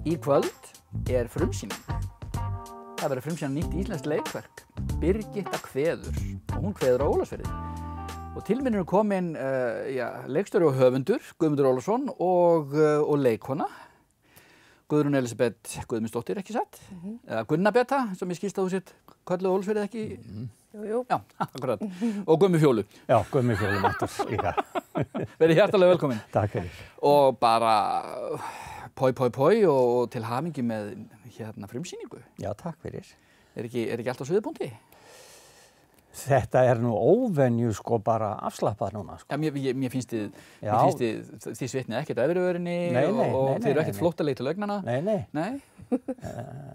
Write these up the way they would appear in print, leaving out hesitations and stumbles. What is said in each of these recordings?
Í kvöld frumsýning. Það verður frumsýna nýtt íslenskt leikverk. Birgitta kveður. Og hún kveður á Ólafsfirði. Og til mín eru komin leikstjóri og höfundur, Guðmundur Ólafsson og leikkona. Guðrún Elísabet Guðmundsdóttir, ekki satt? Eða Gunna Beta, sem ég skilst að þú sitt kölluð Ólafsfirði, ekki? Jú. Já, akkurat. Og Gummi Fjólu. Já, Gummi Fjólu mættur líka. Verið hjartalega velkomin. Takk fyrir. Og bara poi og til hamingju með frumsýningu. Já, takk fyrir. Er ekki allt á suðupunkti? Þetta nú óvenju bara afslappað núna. Ja, mér finnst þið svitnið ekkert á efriörinni og þið eru ekkert flóttaleg til augnanna. Nei.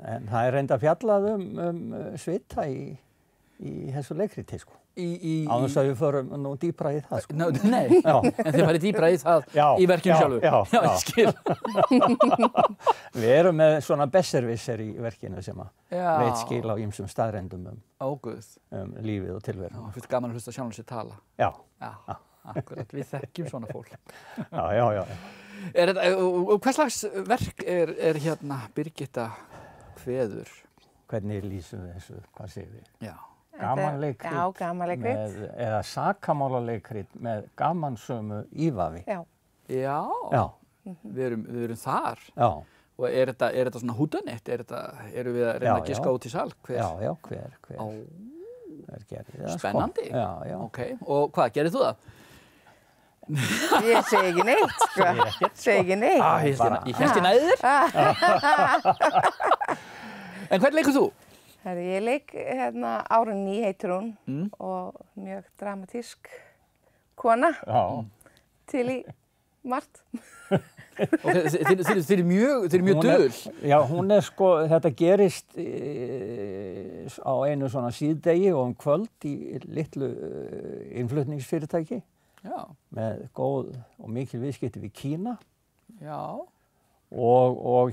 En það reynda fjallað svita í þessu leikriti, sko. Á þess að við förum nú dýpra í það, sko. Nei, en þið farið dýpra í það í verkinu sjálfu. Já, ég skil. Við erum með svona besserwisser í verkinu sem veit skil á ýmsum staðreyndum lífið og tilveru. Fyrst gaman að hlusta sjálfum sér tala. Já. Já, akkurat. Við þekkjum svona fólk. Já. Og hvers slags verk er Birgitta kveður? Hvernig lýsum við þessu? Hvað segir við? Já. Gamanleikrit. Já, gamanleikrit. Eða sakamálaleikrit með gamansömu ívafi. Já. Já. Við erum þar. Já. Og er þetta svona húdanett? Erum við að reyna að giska út í sal? Hver? Já, hver. Hver gerði það, Spennandi. Sko. Já. Ok, og hvað, gerðir þú það? Ég segi ekki neitt, sko. Segi ekki neitt. Ég hélt í næði þér. En hvern leikur þú? Ég leik Árný heitir hún og mjög dramatísk kona. Já. Til í margt. Þið eru mjög dul. Já, hún sko, þetta gerist á einu svona síðdegi og kvöld í litlu innflutningsfyrirtæki. Já. Með góð og mikil viðskipti við Kína. Já. Og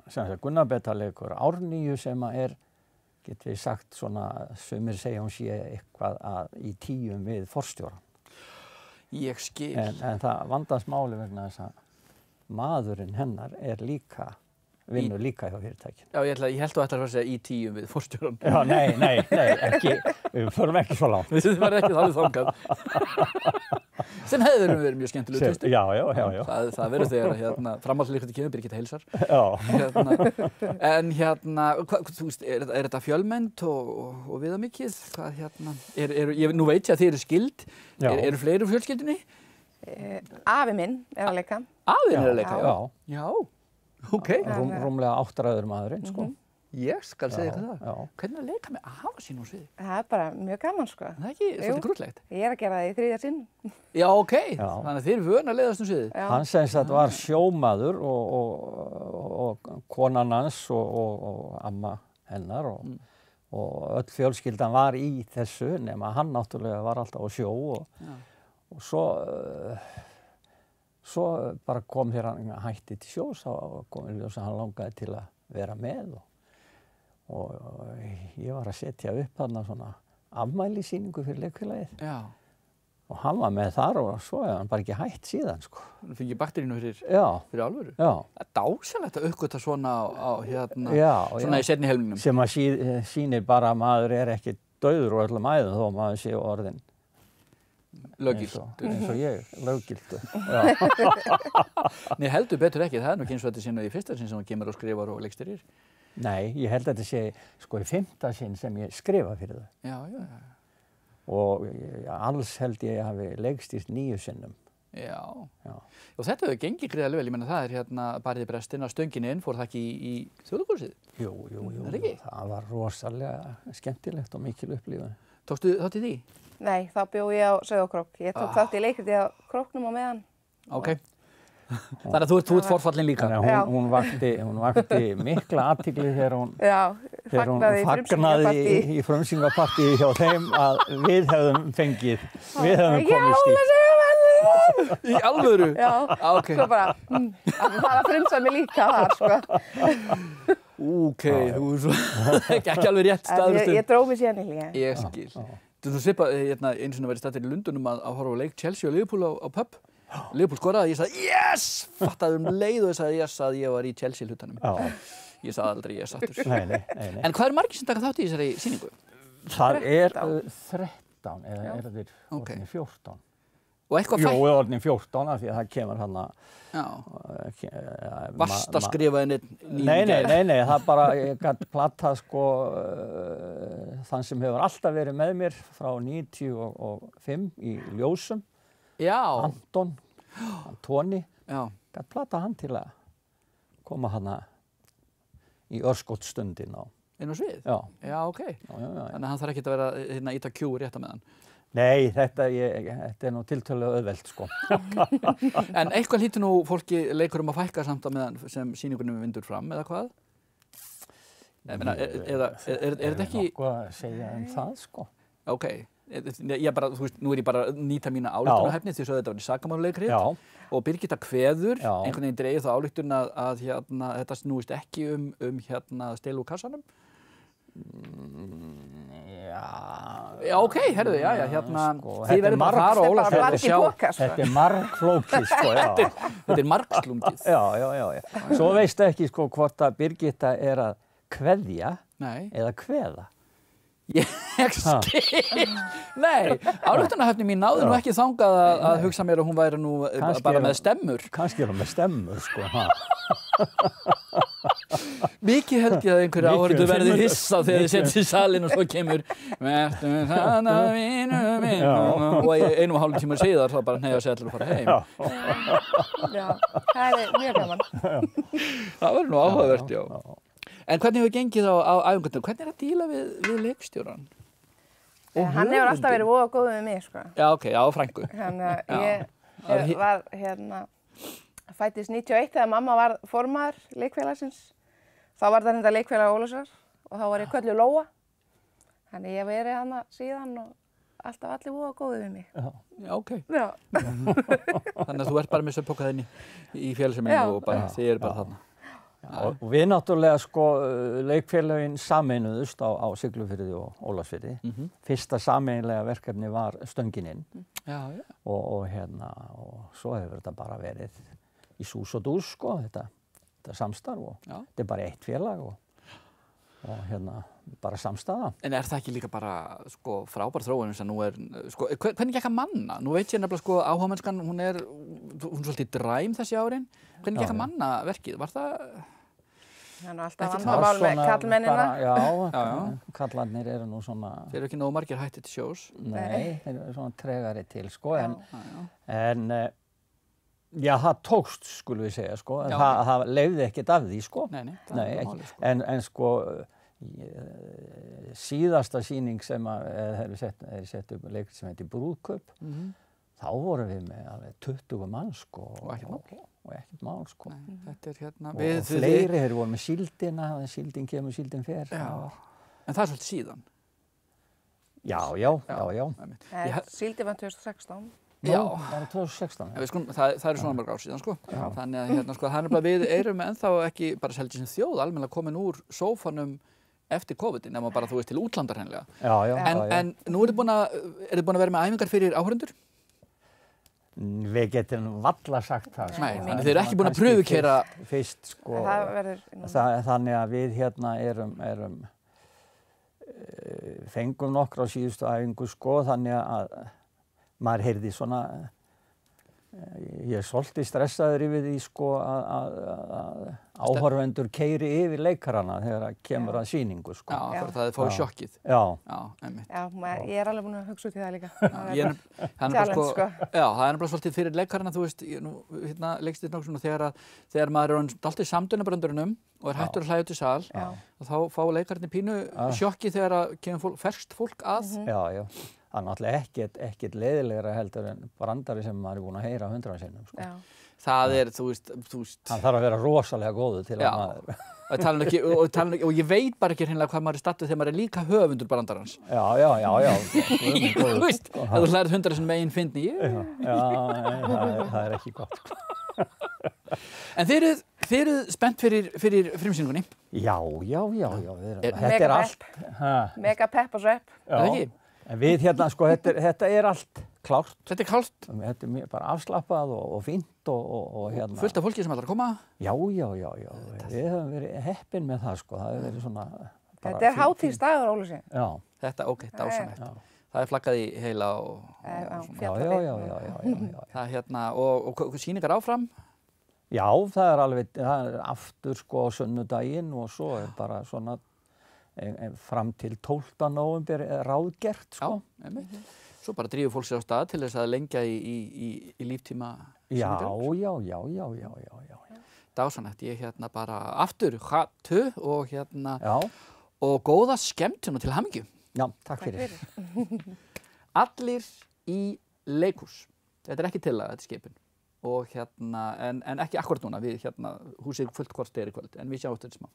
sem sagt Gunnar Beta leikur Árnýju sem getum við sagt svona, sumir segja hún sé eitthvað í tíum við forstjórann. Ég skil. En það vandast máli vegna þess að maðurinn hennar vinnur líka hjá fyrirtækinu. Já, ég held þú ætlar að segja í tíum við forstjórann. Já, nei, ekki, við förum ekki svo langt. Við varum ekki alveg þangað. Sem hefði verið mjög skemmtilegur tvistur. Já. Það verður þegar framhaldsleikritið kemur, Birgitta heilsar. Já. En þú veist, er þetta fjölmennt og viðamikið? Nú veit ég að þið eru skild. Eru fleiri úr fjölskyldunni? Afi minn að leika. Afinn að leika, já. Ok. Rúmlega 8 maðurinn, sko. Ég skal segja ykkur það. Hvernig að leika með afa sín úr sviði? Það bara mjög gaman, sko. Það ekki svolítið grútlegt? Ég að gera það í 3. sinn. Já, ok. Þannig að þið eru vön að leiðast úr sviði. Hann sem sagt var sjómaður og konan hans og amma hennar og öll fjölskyldan var í þessu nema hann náttúrulega var alltaf á sjó og svo bara kom þegar hann hætti til sjós og kom í ljós að hann langaði til að vera með og ég var að setja upp þarna svona afmælisýningu fyrir leikfélagið. Já. Og hann var með þar og svo hann bara ekki hætt síðan, sko. Hann fengið bakterínu fyrir alvöru? Já. Það dásamlegt að uppgöta svona svona í seinni helmingnum. Sem að sýnir bara að maður ekki dauður úr öllum æðum þó maður sé orðinn löggildur. Eins og ég, löggildur. Nei, heldur betur ekki. Það nú ekki eins og þetta sinna í fyrsta sinn sem hann kemur og skrifar og leikstýrir. Nei, ég held að þetta sé sko í 5. sinn sem ég skrifa fyrir það. Já. Og alls held ég hafi leikstýrt 9 sinnum. Já. Og þetta hefur gengið gríðarlega vel. Ég meina það barið í brestin að stöngin inn, fór það ekki í Þjóðleikhúsið? Jú. Það var rosalega skemmtilegt og mikil upplifun. Tókstu þátt í því? Nei, þá bjó ég á Sauðárkrók. Ég tók þátt í leikriti á Króknum á meðan. Ok. Þannig að þú ert forfallin líka. Hún vakti mikla athygli þegar hún fagnaði í frumsýningarpartí hjá þeim að við hefðum komist í. Í alvöru? Já, ok. Svo bara, það var að frumsa mig líka þar, sko. Ok, þú er svo ekki alveg rétt staður. Ég dró mig síðan í líka. Ég skil. Þú svipað einu sinni verið stættir í Lundunum að horfa á leik Chelsea og Liverpool á pub. Liverpool skoraði, ég sagði yes, fattaði leið og ég sagði yes að ég var í Chelsea hlutanum. Já. Ég sagði aldrei yes aftur. Nei. En hvað margir sem taka þátt í þessari sýningu? Það 13 eða er þeir orðnir 14. Og eitthvað Jú, orðnir 14 af því að það kemur hann Varst að skrifa henni nýjum? Nei, það bara, ég gæti plattað sko þann sem hefur alltaf verið með mér frá 95 í Ljósum. Já. Antoni. Já. Gæti plattað hann til að koma hana í örskotsstundin á. Inn á svið? Já. Já, ok. Þannig að hann þarf ekki að vera íta Q rétt á meðan. Nei, þetta er nú tiltölulega auðvelt, sko. En eitthvað hlýtur nú fólki leikur að fækka samt á meðan sem sýningunum vindur fram, eða hvað? Eða er þetta ekki... Nokkuð að segja það, sko. Ok. Þú veist, nú er ég bara að nýta mína ályktunarhæfni því að þetta var í sakamáluleikrit og Birgitta kveður, einhvern veginn dreigir þá ályktun að þetta snúist ekki um stelu úr kassanum. Já, ok, herðu, þið verðum að fara og Ólafsfjörð og sjá. Þetta margflókið, sko, Þetta er margslungið. Já. Svo veistu ekki, sko, hvort að Birgitta er að kveðja eða kveða. Ég skil. Nei, ályktunarhæfni mín náði nú ekki þangað að hugsa mér að hún væri nú bara með stemmur. Kannski er hún með stemmur, sko, Mikið held ég að einhverju áhorfendur verði hissa þegar þið setjast í salinn og svo kemur vertu þann að vinu minn og 1,5 tíma síðar þá bara hneigja sig allir að fara heim. Já, það er mjög gaman. Það verður nú áhugavert, já. En hvernig hefur gengið á æfingarnar? Hvernig er að díla við leikstjórann? Hann hefur alltaf verið voða góður með mig, sko. Já, ok, já, frængu. Ég var fæddist 91 þegar mamma var formaður leikfélagsins. Þá var það leikfélag Ólafsar og þá var ég kölluð Lóa. Þannig ég hef verið hana síðan og alltaf allir voða góðir við mig. Já, ok. Já. Þannig að þú ert bara með svefnpokaðinni í félagsheimilinu og bara, þið eru bara þarna. Og við náttúrulega sko leikfélagin sameinuðust á Siglufirði og Ólafsfirði. Fyrsta sameiginlega verkefni var Stöngin inn. Og svo hefur þetta bara verið í sús og dús, sko, þetta samstarf og þetta er bara eitt félag og bara samstaða. En er það ekki líka bara, sko, frábær þróun eins og nú sko, hvernig gekk að manna? Nú veit ég nefnilega, sko, áhugamennskan, hún er svolítið dræm þessi árin. Hvernig gekk að manna verkið? Var það... Það er alltaf vandamál með kallmennina. Já, kallarnir eru nú svona... Þeir eru ekki nógu margir hættir til sjós. Nei, þeir eru svona tregari til, sko, en já, það tókst, skulum við segja, sko, en það leyfði ekkert af því, sko. Nei, það er málið, sko. En sko, síðasta sýning sem er sett upp leikrit sem heitir Brúðkaup, þá vorum við með alveg 20 mann, sko. Og ekkert mál, sko. Nei, þetta er og fleiri, þeir voru með síldina, síldin kemur, síldin fer. Já, en það er svolítið síðan. Já. Síldin var 2016. Já, það er 2016. Það eru svona mörg ár síðan, sko. Þannig að sko, það er bara við erum ennþá ekki bara Seldi sem þjóð almennilega komin úr sófanum eftir COVID, nema bara þú veist til útlandar hreinlega. En nú eru þið búin að vera með æfingar fyrir áhorfendur? Við getum valla sagt það. Nei, þið eru ekki búin að pröfukeyra fyrst, sko. Þannig að við erum fengum nokkra á síðustu æfingu, sko, þannig að maður heyrði svona, ég er svolítið stressaður yfir því, sko, að áhorfendur keyri yfir leikarana þegar það kemur að sýningu, sko. Já, það er fóið sjokkið. Já, einmitt. Já, ég er alveg búin að hugsa út í það líka. Challenge, sko. Já, það er bara svolítið fyrir leikarana, þú veist, leikstýrt nokkuð svona þegar maður er dálítið samdunnabröndurunum og er hættur að hlæja út í sal og þá fá leikararnir pínu sjokkið þegar kemur ferskt fólk að. Já. Það er náttúrulega ekkert leiðilegra heldur en brandari sem maður er búin að heyra 100 sinnum, sko. Það er, þú veist... Hann þarf að vera rosalega góður til að maður... Og ég veit bara ekki hreinlega hvað maður er stattuð þegar maður er líka höfundur brandarans. Já. Þú veist, ef þú hlærið 100 sinnum megin fyndni. Það er ekki gott. En þið eruð spennt fyrir frumsýningunni? Já. Þetta er allt. Mega pepp og svepp. En við sko, þetta er allt klárt. Þetta klárt. Þetta bara afslappað og fínt og hérna. Fullt af fólki sem ætlar að koma. Já. Við höfum verið heppin með það, sko. Það hefur verið svona... Þetta hátíðsdagur, Ólafssyni. Já. Þetta, dásamlegt. Það flaggað í heila og Já. Það hérna, og sýningar áfram? Já, það alveg, aftur sko á sunnudaginn og svo bara svona fram til 12. nóvember ráðgert, sko. Já, einmitt. Svo bara drífur fólk sér á stað til þess að lengja í líftíma sýningar. Já. Dásamlegt, ég hérna bara aftur hattu og hérna Já. Og góða skemmtun og til hamingju. Já, takk fyrir. Allir í leikhús. Þetta ekki tillaga, þetta skipun. Og hérna, en ekki akkúrat núna, við hérna, húsið fullt hvort er í kvöld, en við sjáum þetta smá.